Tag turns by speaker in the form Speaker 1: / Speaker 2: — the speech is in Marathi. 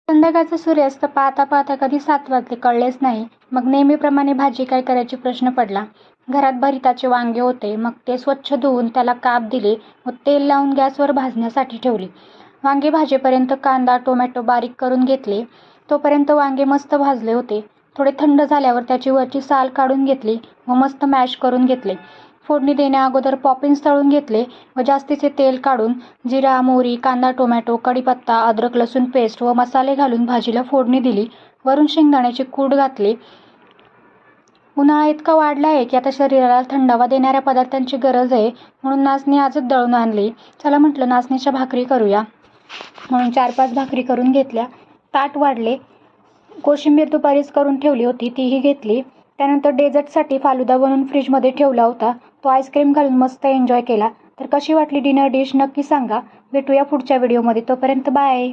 Speaker 1: संध्याकाळचा सूर्यास्त पाहता पाहता कधी 7 वाजले कळलेच नाही. मग नेहमीप्रमाणे भाजी काय करायची प्रश्न पडला. घरात भरिताचे वांगे होते. मग ते स्वच्छ धुवून त्याला काप दिले व तेल लावून गॅसवर भाजण्यासाठी ठेवले. वांगे भाजेपर्यंत कांदा टोमॅटो बारीक करून घेतले. तोपर्यंत वांगे मस्त भाजले होते. थोडे थंड झाल्यावर त्याची वरची साल काढून घेतली व मस्त मॅश करून घेतले. फोडणी देण्याअगोदर पॉपिन्स तळून घेतले व जास्तीचे तेल काढून जिरा मोहरी कांदा टोमॅटो कढीपत्ता अद्रक लसूण पेस्ट व मसाले घालून भाजीला फोडणी दिली. वरून शेंगदाण्याचे कूट घातले. उन्हाळा इतका वाढला आहे की आता शरीराला थंडावा देणाऱ्या पदार्थांची गरज आहे. म्हणून नाचणी आजच दळून आणली. चला म्हटलं नाचणीच्या भाकरी करूया. म्हणून 4-5 भाकरी करून घेतल्या. ताट वाढले. कोशिंबीर दुपारीच करून ठेवली होती तीही घेतली. त्यानंतर डेझर्टसाठी फालुदा बनवून फ्रीजमध्ये ठेवला होता. तो आईस्क्रीम घालून मस्त एन्जॉय केला. तर कशी वाटली डिनर डिश नक्की सांगा. भेटूया पुढच्या व्हिडिओमध्ये. तोपर्यंत बाय.